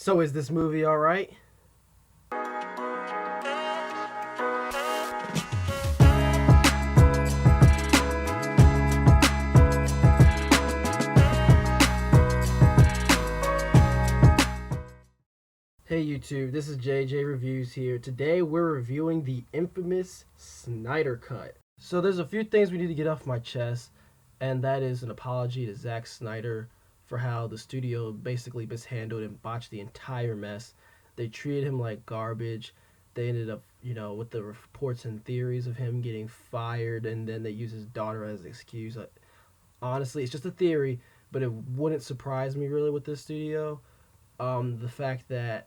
So is this movie alright? Hey YouTube, this is JJ Reviews here. Today we're reviewing the infamous Snyder Cut. So there's a few things we need to get off my chest, and that is an apology to Zack Snyder for how the studio basically mishandled and botched the entire mess. They treated him like garbage. They ended up, with the reports and theories of him getting fired, and then they use his daughter as an excuse. Honestly, it's just a theory, but it wouldn't surprise me really with this studio. The fact that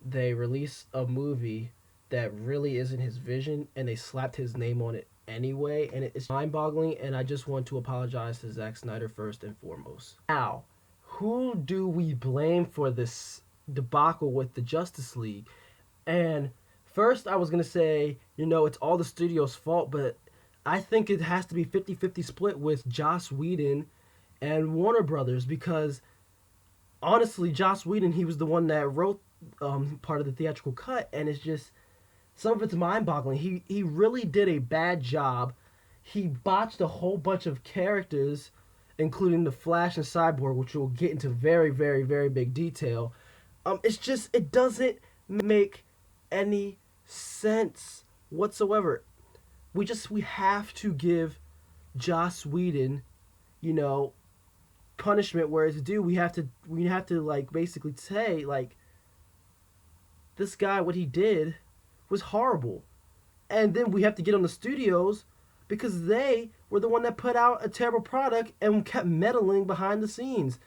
they release a movie that really isn't his vision and they slapped his name on it anyway, and it's mind-boggling, and I just want to apologize to Zack Snyder first and foremost. Now, who do we blame for this debacle with the Justice League? And first I was going to say, it's all the studio's fault, but I think it has to be 50-50 split with Joss Whedon and Warner Brothers, because honestly, Joss Whedon, he was the one that wrote part of the theatrical cut, and it's just, some of it's mind-boggling. He really did a bad job. He botched a whole bunch of characters, including the Flash and Cyborg, which we'll get into very, very, very big detail. It's just, it doesn't make any sense whatsoever. We have to give Joss Whedon, punishment where it's due. We have to like basically say, like, this guy, what he did was horrible. And then we have to get on the studios because they were the one that put out a terrible product and kept meddling behind the scenes.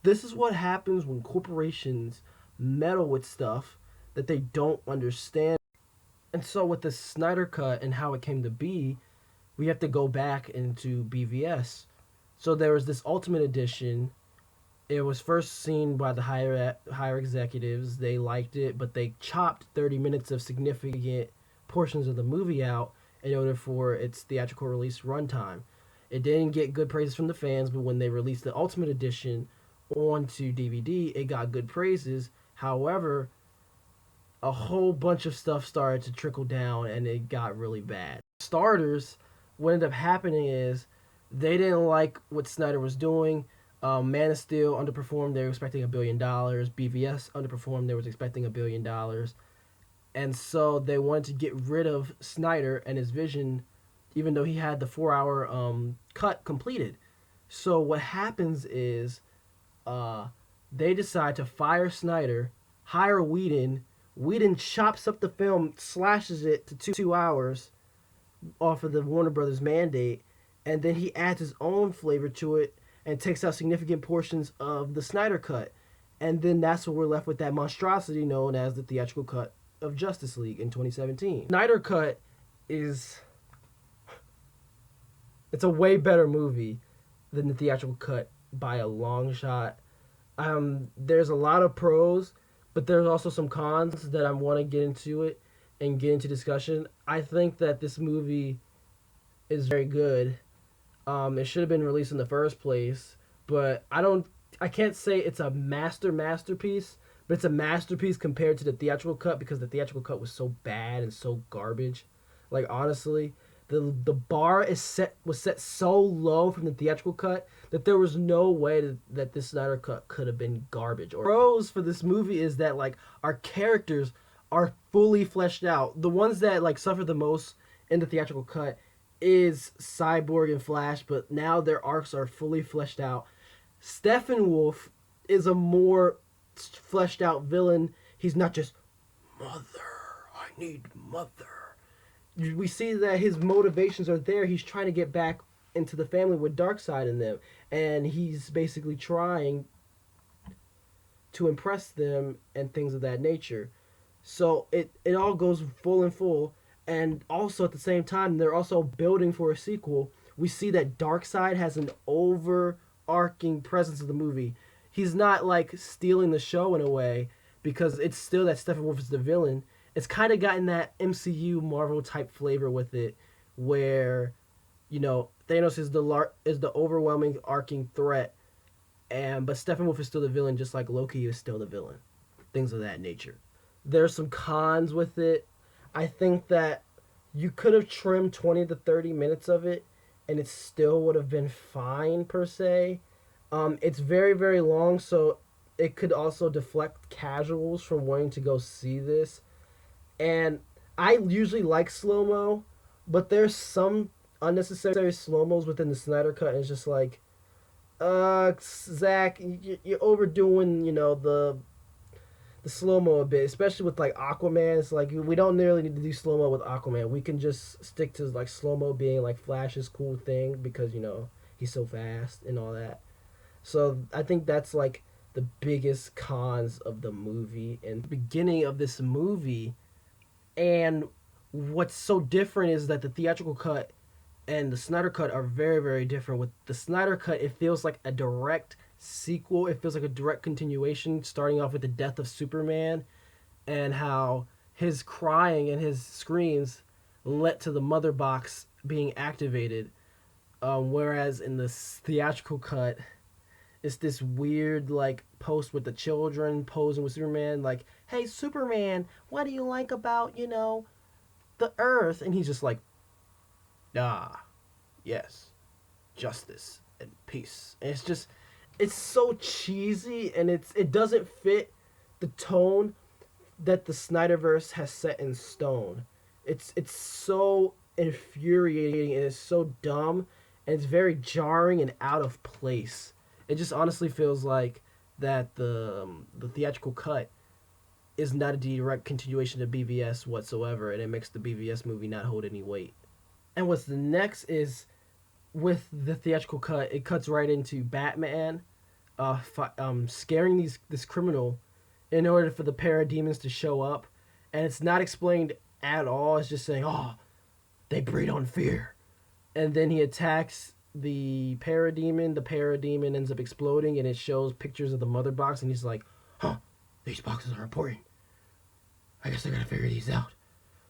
This is what happens when corporations meddle with stuff that they don't understand. And so with the Snyder Cut and how it came to be, we have to go back into BVS. So there was this Ultimate Edition. It was first seen by the higher executives. They liked it, but they chopped 30 minutes of significant portions of the movie out in order for its theatrical release runtime. It didn't get good praises from the fans, but when they released the Ultimate Edition onto DVD, it got good praises. However, a whole bunch of stuff started to trickle down, and it got really bad. Starters, what ended up happening is they didn't like what Snyder was doing. Man of Steel underperformed. They were expecting $1 billion. BVS underperformed. They were expecting $1 billion. And so they wanted to get rid of Snyder and his vision, even though he had the 4-hour cut completed. So what happens is they decide to fire Snyder, hire Whedon. Whedon chops up the film, slashes it to 2 hours off of the Warner Brothers mandate, and then he adds his own flavor to it and takes out significant portions of the Snyder Cut. And then that's what we're left with, that monstrosity known as the theatrical cut of Justice League in 2017. Snyder Cut it's a way better movie than the theatrical cut by a long shot. There's a lot of pros, but there's also some cons that I want to get into it and get into discussion. I think that this movie is very good. It should have been released in the first place, but I can't say it's a masterpiece, but it's a masterpiece compared to the theatrical cut, because the theatrical cut was so bad and so garbage. Like, honestly, the bar was set so low from the theatrical cut that there was no way that this Snyder cut could have been garbage. Or pros for this movie is that, like, our characters are fully fleshed out. The ones that, like, suffer the most in the theatrical cut is Cyborg and Flash, but now their arcs are fully fleshed out. Steppenwolf is a more fleshed out villain. He's not just, mother, I need mother. We see that his motivations are there. He's trying to get back into the family with Darkseid in them, and he's basically trying to impress them and things of that nature. So it all goes full and full. And also at the same time, they're also building for a sequel. We see that Darkseid has an overarching presence of the movie. He's not like stealing the show in a way, because it's still that Steppenwolf is the villain. It's kind of gotten that MCU Marvel type flavor with it, where Thanos is the overwhelming arcing threat, but Steppenwolf is still the villain, just like Loki is still the villain. things of that nature. There's some cons with it. I think that you could have trimmed 20 to 30 minutes of it and it still would have been fine per se. It's very, very long, so it could also deflect casuals from wanting to go see this. And I usually like slow mo, but there's some unnecessary slow mos within the Snyder Cut, and it's just like, Zack, you're overdoing, the slow mo a bit, especially with like Aquaman. It's like we don't really need to do slow mo with Aquaman. We can just stick to like slow mo being like Flash's cool thing because he's so fast and all that. So I think that's like the biggest cons of the movie and the beginning of this movie. And what's so different is that the theatrical cut and the Snyder Cut are very, very different. With the Snyder Cut, it feels like a direct sequel. It feels like a direct continuation, starting off with the death of Superman and how his crying and his screams led to the mother box being activated. Whereas in the theatrical cut, it's this weird like post with the children posing with Superman, like, "Hey Superman, what do you like about the Earth?" And he's just like, "Ah, yes, justice and peace." And it's so cheesy, and it doesn't fit the tone that the Snyderverse has set in stone. It's so infuriating and it's so dumb and it's very jarring and out of place. It just honestly feels like that the theatrical cut is not a direct continuation of BVS whatsoever, and it makes the BVS movie not hold any weight. And what's the next is with the theatrical cut, it cuts right into Batman, scaring this criminal in order for the parademons to show up, and it's not explained at all. It's just saying, "Oh, they breed on fear," and then he attacks the parademon. The parademon ends up exploding, and it shows pictures of the mother box, and he's like, "Huh, these boxes are important. I guess I gotta figure these out.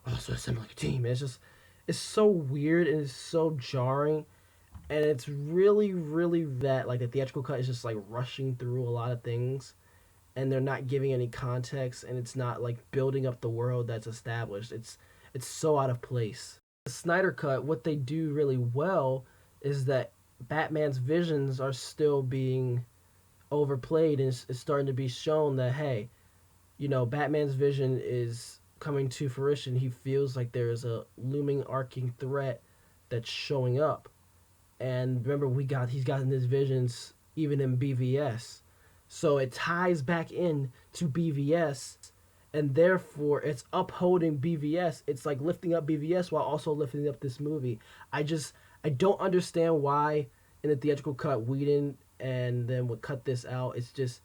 I'll also assembling a team." And it's so weird and it's so jarring, and it's really, really that like the theatrical cut is just like rushing through a lot of things, and they're not giving any context, and it's not like building up the world that's established. It's so out of place. The Snyder cut, what they do really well is that Batman's visions are still being overplayed, and it's starting to be shown that, hey, Batman's vision is coming to fruition. He feels like there is a looming arcing threat that's showing up. And remember, he's gotten his visions even in BVS. So it ties back in to BVS, and therefore it's upholding BVS. It's like lifting up BVS while also lifting up this movie. I don't understand why in the theatrical cut Whedon and then would cut this out. It's just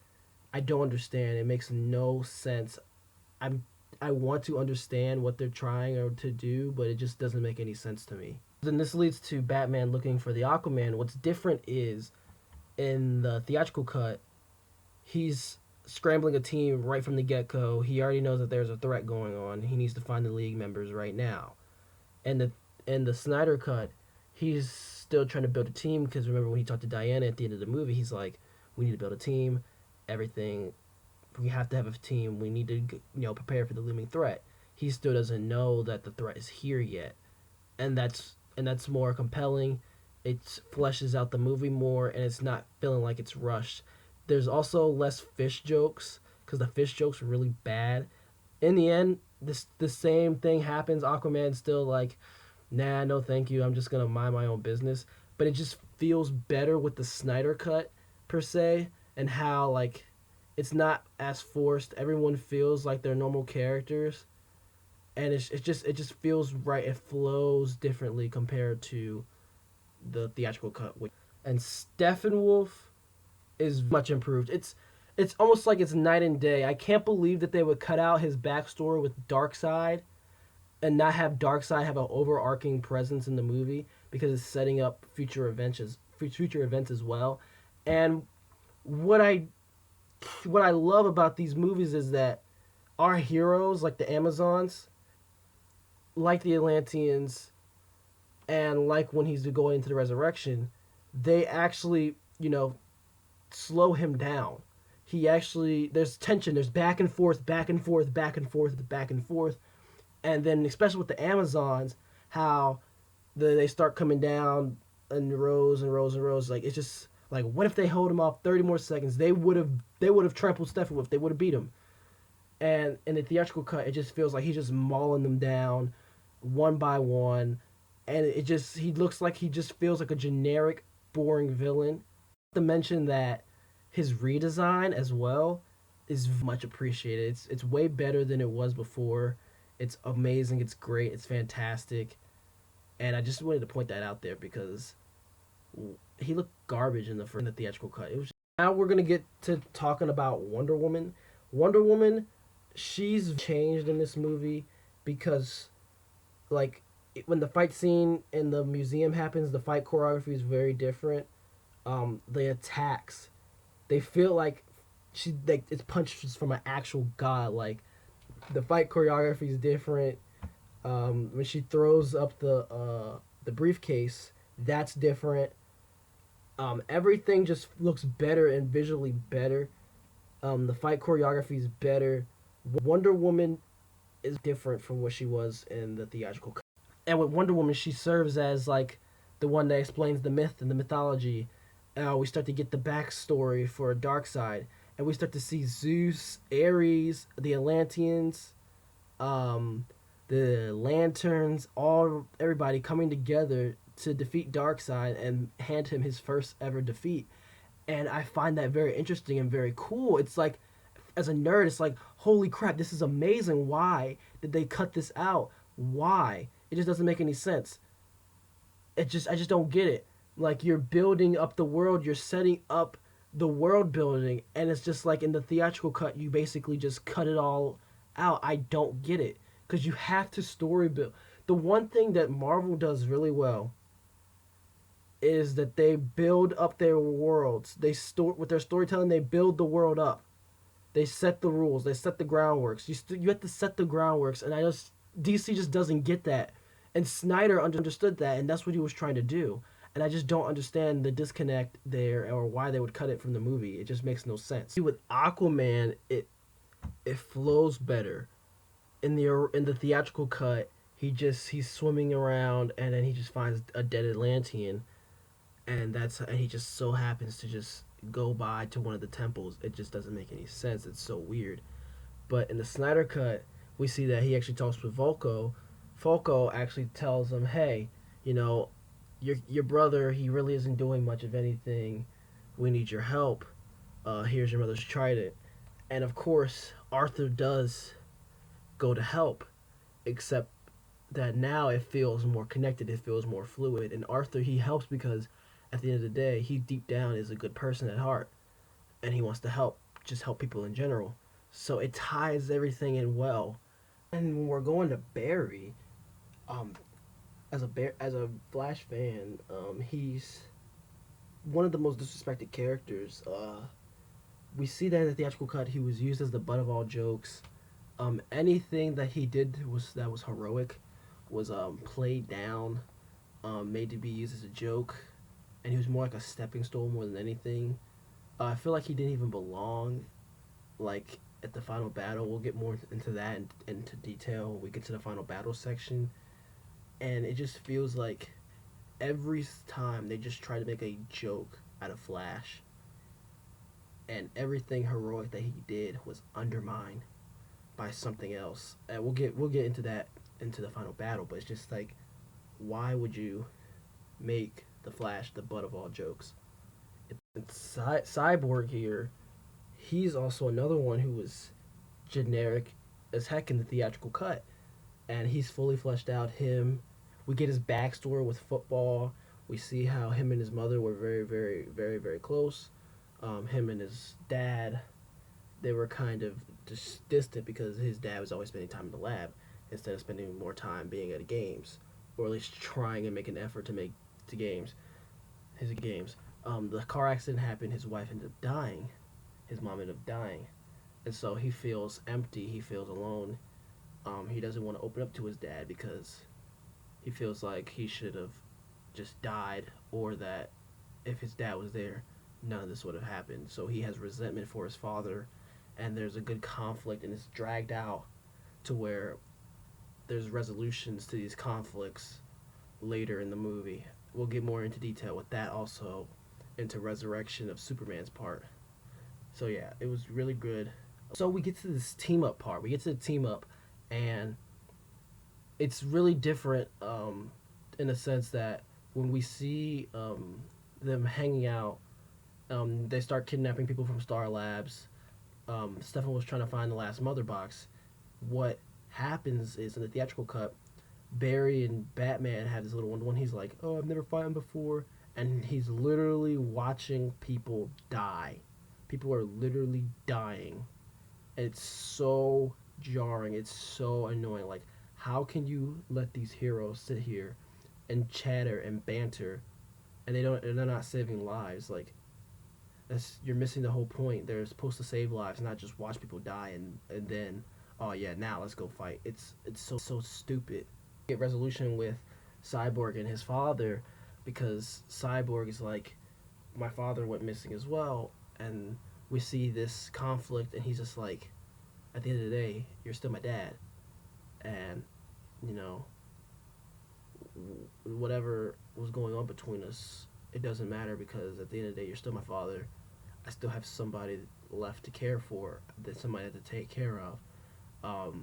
I don't understand. It makes no sense. I want to understand what they're trying or to do, but it just doesn't make any sense to me. Then this leads to Batman looking for the Aquaman. What's different is in the theatrical cut, he's scrambling a team right from the get-go. He already knows that there's a threat going on. He needs to find the League members right now. And the Snyder cut, he's still trying to build a team because remember when he talked to Diana at the end of the movie, he's like, "We need to build a team. Everything. We have to have a team. We need to prepare for the looming threat." He still doesn't know that the threat is here yet, and that's more compelling. It fleshes out the movie more, and it's not feeling like it's rushed. There's also less fish jokes because the fish jokes are really bad. In the end, the same thing happens. Aquaman's still like, "Nah, no, thank you. I'm just gonna mind my own business." But it just feels better with the Snyder cut per se, and how like it's not as forced. Everyone feels like they're normal characters, and it just feels right. It flows differently compared to the theatrical cut. And Steppenwolf is much improved. It's almost like it's night and day. I can't believe that they would cut out his backstory with Darkseid and not have Darkseid have an overarching presence in the movie because it's setting up future events as well. And what I love about these movies is that our heroes, like the Amazons, like the Atlanteans, and like when he's going into the resurrection, they actually, slow him down. he actually there's tension, there's back and forth, back and forth, back and forth, back and forth, and then especially with the Amazons, how they start coming down in rows and rows and rows. Like it's just like what if they hold him off 30 more seconds? They would have trampled Steppenwolf. They would have beat him. And in the theatrical cut, it just feels like he's just mauling them down one by one, and it just he looks like he just feels like a generic, boring villain. To mention that his redesign as well is much appreciated. It's way better than it was before. It's amazing. It's great. It's fantastic. And I just wanted to point that out there because he looked garbage in the theatrical cut. It was now we're gonna get to talking about Wonder Woman. Wonder Woman, she's changed in this movie because like when the fight scene in the museum happens, the fight choreography is very different. The attacks, they feel like it's punches from an actual god. Like the fight choreography is different. When she throws up the briefcase, that's different. Everything just looks better and visually better. The fight choreography is better. Wonder Woman is different from what she was in the theatrical cut. And with Wonder Woman, she serves as like the one that explains the myth and the mythology. We start to get the backstory for Darkseid, and we start to see Zeus, Ares, the Atlanteans, the Lanterns, all everybody coming together to defeat Darkseid and hand him his first ever defeat. And I find that very interesting and very cool. It's like, as a nerd, it's like, holy crap, this is amazing. Why did they cut this out? Why? It just doesn't make any sense. I just don't get it. Like you're building up the world, you're setting up the world building, and it's just like in the theatrical cut, you basically just cut it all out. I don't get it because you have to story build. The one thing that Marvel does really well is that they build up their worlds. They store with their storytelling. They build the world up. They set the rules. They set the groundworks. You have to set the groundworks, and DC just doesn't get that. And Snyder understood that, and that's what he was trying to do. And I just don't understand the disconnect there, or why they would cut it from the movie. It just makes no sense. With Aquaman, it flows better. In the theatrical cut, he's swimming around, and then he just finds a dead Atlantean, and he just so happens to just go by to one of the temples. It just doesn't make any sense. It's so weird. But in the Snyder cut, we see that he actually talks with Volko. Volko actually tells him, "Hey, you know, your brother, he really isn't doing much of anything. We need your help. Here's your mother's trident." And of course, Arthur does go to help, except that now it feels more connected. It feels more fluid. And Arthur, he helps because at the end of the day, he deep down is a good person at heart, and he wants to just help people in general. So it ties everything in well. And when we're going to Barry, um, as a Flash fan, he's one of the most disrespected characters. We see that in the theatrical cut, he was used as the butt of all jokes. Anything that he did that was heroic was played down, made to be used as a joke, and he was more like a stepping stone more than anything. I feel like he didn't even belong, like at the final battle. We'll get more into that into detail when we get to the final battle section, and it just feels like every time they just try to make a joke out of Flash, and everything heroic that he did was undermined by something else. And we'll get into that into the final battle, but it's just like, why would you make the Flash the butt of all jokes? Cyborg here, he's also another one who was generic as heck in the theatrical cut, and he's fully fleshed out. We get his backstory with football. We see how him and his mother were very, very, very, very close. Him and his dad, they were kind of just distant because his dad was always spending time in the lab instead of spending more time being at the games, or at least trying and make an effort to make his games. The car accident happened. His wife ended up dying. His mom ended up dying, and so he feels empty. He feels alone. He doesn't want to open up to his dad because he feels like he should have just died, or that if his dad was there, none of this would have happened. So he has resentment for his father, and there's a good conflict, and it's dragged out to where there's resolutions to these conflicts later in the movie. We'll get more into detail with that also into Resurection of Superman's part. So yeah, it was really good. So we get to this team up part. We get to the team up, and it's really different in the sense that when we see them hanging out, they start kidnapping people from Star Labs. Stephen was trying to find the last mother box. What happens is in the theatrical cut, Barry and Batman have this little one. He's like, "Oh, I've never fought him before," and he's literally watching people die. People are literally dying. It's so jarring. It's so annoying. Like, how can you let these heroes sit here and chatter and banter, and they're not saving lives? Like, you're missing the whole point. They're supposed to save lives, not just watch people die and then, oh yeah, now let's go fight. It's so stupid. Get resolution with Cyborg and his father, because Cyborg is like, my father went missing as well, and we see this conflict, and he's just like, at the end of the day, you're still my dad, and you know, whatever was going on between us, it doesn't matter, because at the end of the day, you're still my father. I still have somebody left to care for, that somebody to take care of.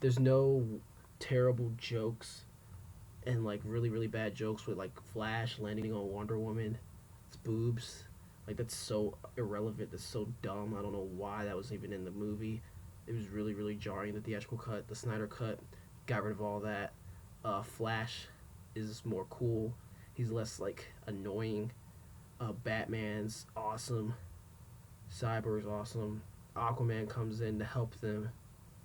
There's no terrible jokes and like really bad jokes with like Flash landing on Wonder Woman. It's boobs. Like, that's so irrelevant. That's so dumb. I don't know why that was even in the movie. It was really jarring. The theatrical cut, the Snyder cut, got rid of all that. Flash is more cool. He's less like annoying. Batman's awesome. Cyborg's awesome. Aquaman comes in to help them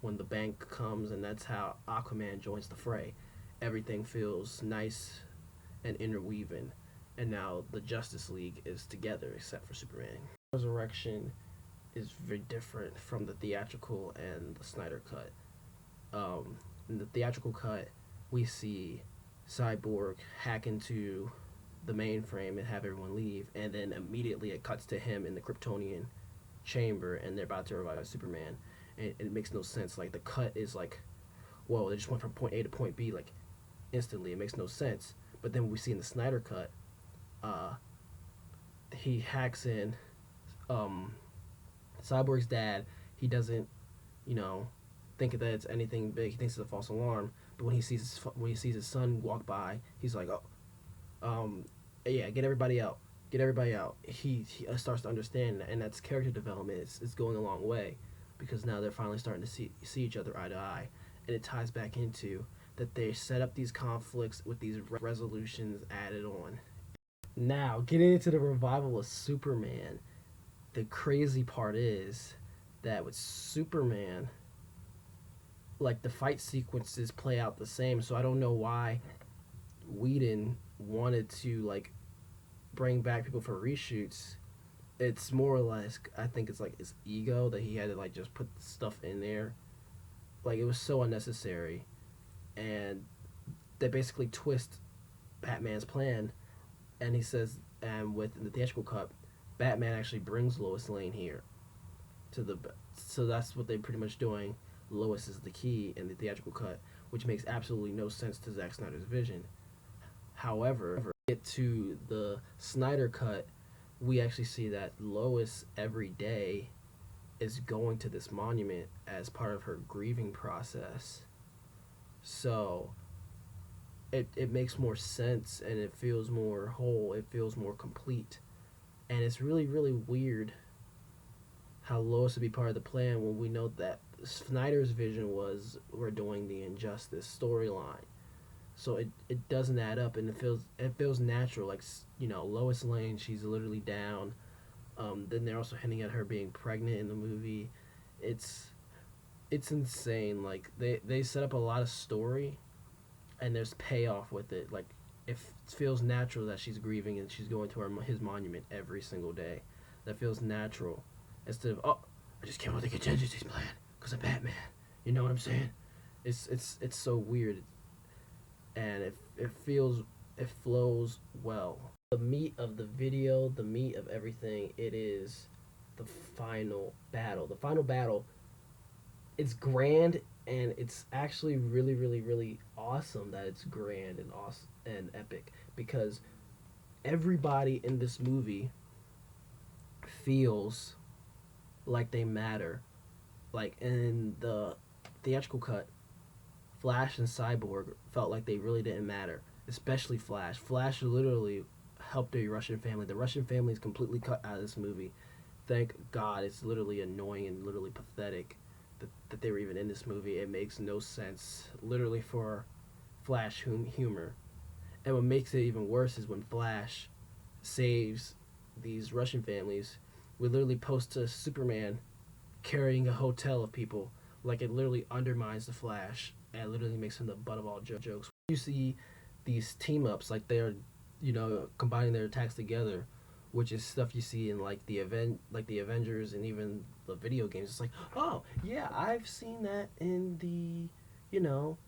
when the bank comes, and that's how Aquaman joins the fray. Everything feels nice and interweaving, and now the Justice League is together except for Superman. Resurrection is very different from the theatrical and the Snyder cut. In the theatrical cut, we see Cyborg hack into the mainframe and have everyone leave, and then immediately it cuts to him in the Kryptonian chamber, and they're about to revive Superman. And it makes no sense. Like, the cut is like, whoa, they just went from point A to point B like instantly. It makes no sense. But then we see in the Snyder cut, he hacks in Cyborg's dad. He doesn't, you know, think that it's anything big. He thinks it's a false alarm. But when he sees his son walk by, he's like, oh, yeah, get everybody out. Get everybody out. He starts to understand, and that's character development. It's going a long way, because now they're finally starting to see each other eye to eye, and it ties back into that they set up these conflicts with these resolutions added on. Now, getting into the revival of Superman, the crazy part is that with Superman, like, the fight sequences play out the same, so I don't know why Whedon wanted to like bring back people for reshoots. It's more or less, I think it's like his ego that he had to like just put stuff in there. Like, it was so unnecessary, and they basically twist Batman's plan. And he says, and with the theatrical cut, Batman actually brings Lois Lane here to the. So that's what they're pretty much doing. Lois is the key in the theatrical cut, which makes absolutely no sense to Zack Snyder's vision. However, get to the Snyder cut, we actually see that Lois every day is going to this monument as part of her grieving process. So it makes more sense, and it feels more whole. It feels more complete. And it's really weird how Lois would be part of the plan when we know that Snyder's vision was, we're doing the Injustice storyline. So it doesn't add up, and it feels natural. Like, you know, Lois Lane, she's literally down. Then they're also hinting at her being pregnant in the movie. It's insane. Like, they set up a lot of story, and there's payoff with it. Like, it feels natural that she's grieving and she's going to his monument every single day. That feels natural, instead of, oh, I just came up with a contingencies plan because I'm Batman. You know what I'm saying? It's so weird, and it flows well. The meat of the video, the meat of everything, it is the final battle. The final battle, it's grand, and it's actually really, really, really awesome that it's grand and awesome and epic, because everybody in this movie feels like they matter. Like in the theatrical cut, Flash and Cyborg felt like they really didn't matter, especially Flash. Flash literally helped the Russian family. The Russian family is completely cut out of this movie. Thank God. It's literally annoying and literally pathetic that they were even in this movie. It makes no sense, literally, for Flash humor. And what makes it even worse is when Flash saves these Russian families, we literally post a Superman carrying a hotel of people. Like, it literally undermines the Flash and literally makes him the butt of all jokes. You see these team ups, like they're, combining their attacks together, which is stuff you see in like the Avengers and even the video games. It's like, oh yeah, I've seen that in the, you know,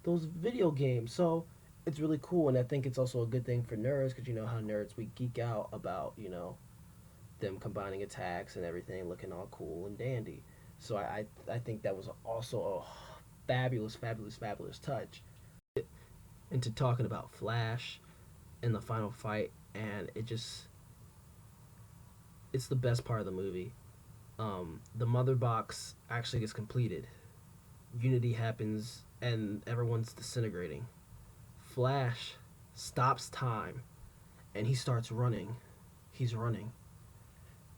those video games. So it's really cool, and I think it's also a good thing for nerds, because you know how nerds, we geek out about them combining attacks and everything looking all cool and dandy. So I think that was also a fabulous, fabulous, fabulous touch. Into talking about Flash in the final fight, and it's the best part of the movie. The mother box actually gets completed. Unity happens, and everyone's disintegrating. Flash stops time, and he starts running. He's running,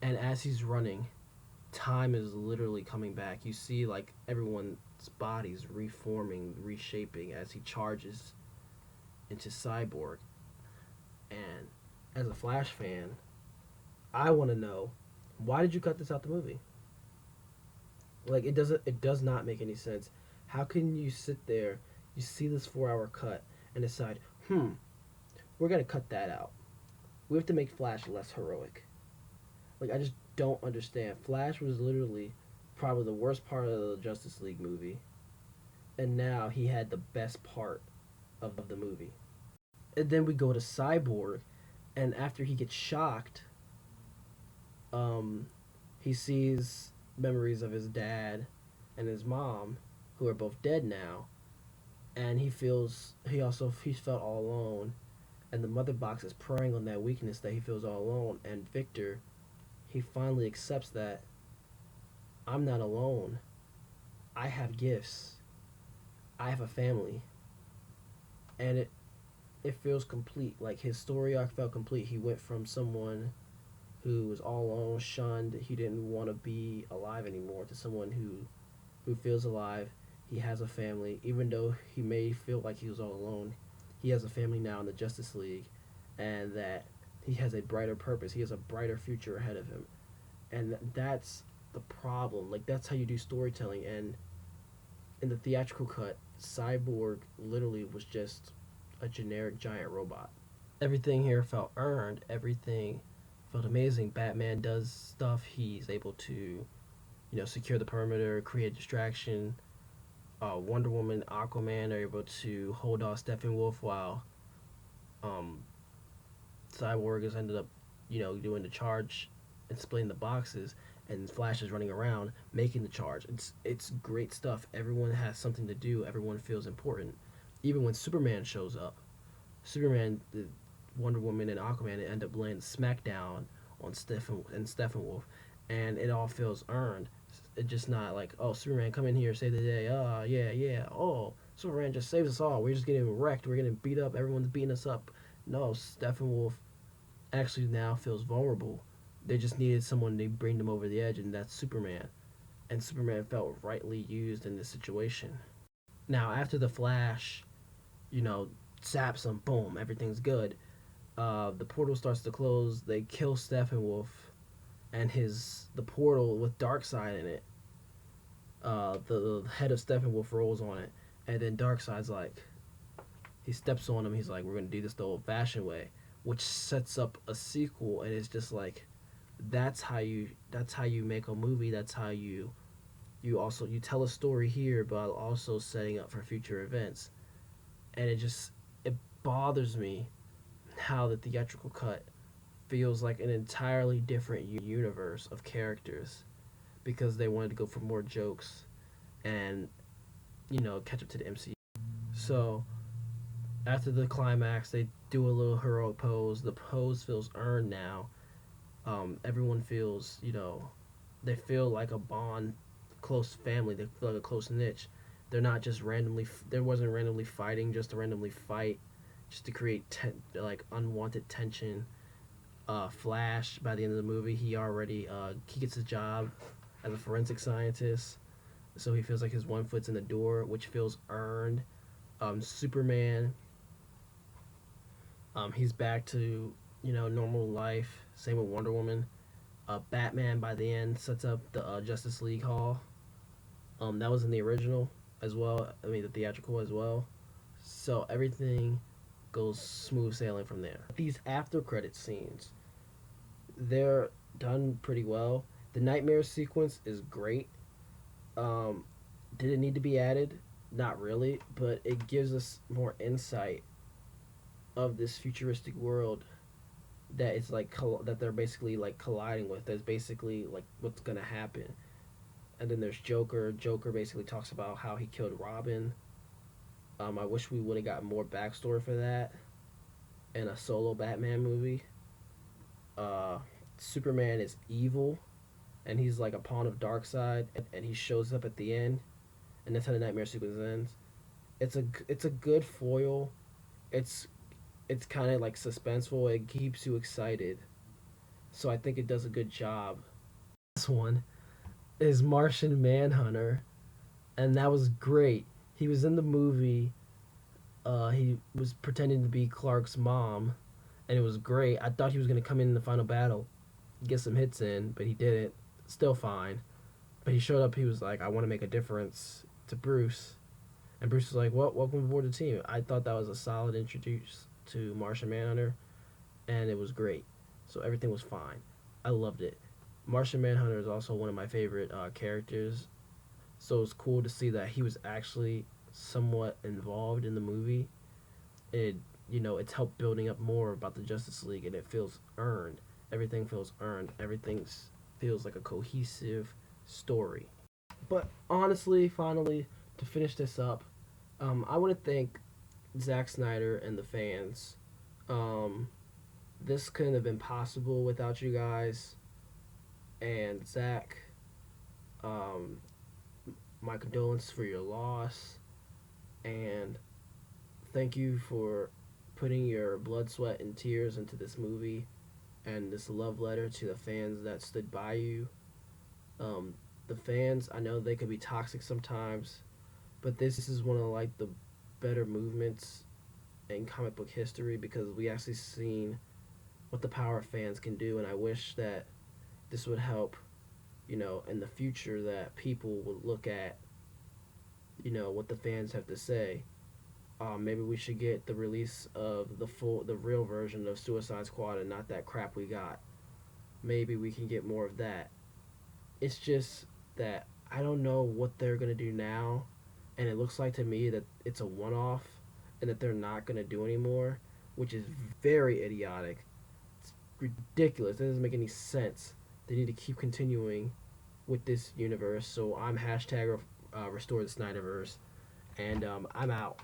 and as he's running, time is literally coming back. You see like everyone's bodies reforming, reshaping as he charges into Cyborg. And as a Flash fan, I want to know, why did you cut this out the movie? Like, it does not make any sense. How can you sit there, you see this 4 hour cut, and decide, we're gonna cut that out. We have to make Flash less heroic. Like, I just don't understand. Flash was literally probably the worst part of the Justice League movie, and now he had the best part of the movie. And then we go to Cyborg, and after he gets shocked, he sees memories of his dad and his mom, who are both dead now, and he felt all alone, and the mother box is preying on that weakness that he feels all alone. And Victor, he finally accepts that I'm not alone. I have gifts. I have a family, and it feels complete. Like, his story arc felt complete. He went from someone who was all alone, shunned, he didn't want to be alive anymore, to someone who feels alive. He has a family, even though he may feel like he was all alone. He has a family now in the Justice League, and that he has a brighter purpose. He has a brighter future ahead of him, and that's the problem. Like, that's how you do storytelling. And in the theatrical cut, Cyborg literally was just a generic giant robot. Everything here felt earned. Everything felt amazing. Batman does stuff. He's able to, secure the perimeter, create distraction. Wonder Woman, Aquaman are able to hold off Steppenwolf, while um, Cyborg has ended up, doing the charge and splitting the boxes, and Flash is running around making the charge. It's great stuff. Everyone has something to do. Everyone feels important. Even when Superman shows up, the Wonder Woman and Aquaman end up laying smackdown on Steppenwolf, and it all feels earned. It's just not like, oh, Superman, come in here, save the day. Oh, yeah, yeah. Oh, Superman just saves us all. We're just getting wrecked. We're getting beat up. Everyone's beating us up. No, Steppenwolf actually now feels vulnerable. They just needed someone to bring them over the edge, and that's Superman. And Superman felt rightly used in this situation. Now, after the Flash, zaps him, boom, everything's good. The portal starts to close. They kill Steppenwolf, and the portal with Darkseid in it. The head of Steppenwolf rolls on it, and then Darkseid's like, he steps on him. He's like, we're gonna do this the old-fashioned way, which sets up a sequel. And it's just like, that's how you make a movie. That's how you tell a story here, but also setting up for future events. And it bothers me how the theatrical cut feels like an entirely different universe of characters because they wanted to go for more jokes and catch up to the MCU. So after the climax, they do a little heroic pose. The pose feels earned now. Everyone feels, they feel like a bond, close family. They feel like a close niche. They're not just randomly. There wasn't randomly fighting just to randomly fight, just to create like unwanted tension. Flash by the end of the movie, he gets his job as a forensic scientist, so he feels like his one foot's in the door, which feels earned. Superman, he's back to normal life. Same with Wonder Woman. Batman by the end sets up the Justice League Hall. That was in the original as well. I mean the theatrical as well. So everything goes smooth sailing from there. These after credit scenes, they're done pretty well. The nightmare sequence is great. Um, did it need to be added? Not really, but it gives us more insight of this futuristic world that it's like that they're basically like colliding with. That's basically like what's gonna happen. And then there's Joker. Joker basically talks about how he killed Robin. I wish we would have got more backstory for that in a solo Batman movie. Uh, Superman is evil, and he's like a pawn of Darkseid, and he shows up at the end, and that's how the nightmare sequence ends. It's a good foil. It's it's kind of like suspenseful. It keeps you excited, so I think it does a good job. This one is Martian Manhunter, and that was great. He was in the movie. He was pretending to be Clark's mom, and it was great. I thought he was gonna come in the final battle, get some hits in, but he didn't. Still fine. But he showed up. He was like, "I want to make a difference" to Bruce, and Bruce was like, "Well, welcome aboard the team." I thought that was a solid introduce to Martian Manhunter, and it was great. So everything was fine. I loved it. Martian Manhunter is also one of my favorite characters, so it's cool to see that he was actually somewhat involved in the movie. It it's helped building up more about the Justice League, and it feels earned. Everything feels earned. Everything feels like a cohesive story. But honestly, finally, to finish this up, I want to thank Zack Snyder and the fans. Um, this couldn't have been possible without you guys. And Zack, um, my condolences for your loss. And thank you for putting your blood, sweat, and tears into this movie and this love letter to the fans that stood by you. Um, the fans, I know they could be toxic sometimes, but this is one of like the better movements in comic book history because we actually seen what the power of fans can do, and I wish that this would help, in the future that people would look at, what the fans have to say. Maybe we should get the release of the real version of Suicide Squad and not that crap we got. Maybe we can get more of that. It's just that I don't know what they're gonna do now, and it looks like to me that it's a one-off, and that they're not gonna do anymore, which is very idiotic. It's ridiculous. It doesn't make any sense. They need to keep continuing with this universe. So I'm hashtag restore the Snyderverse, and I'm out.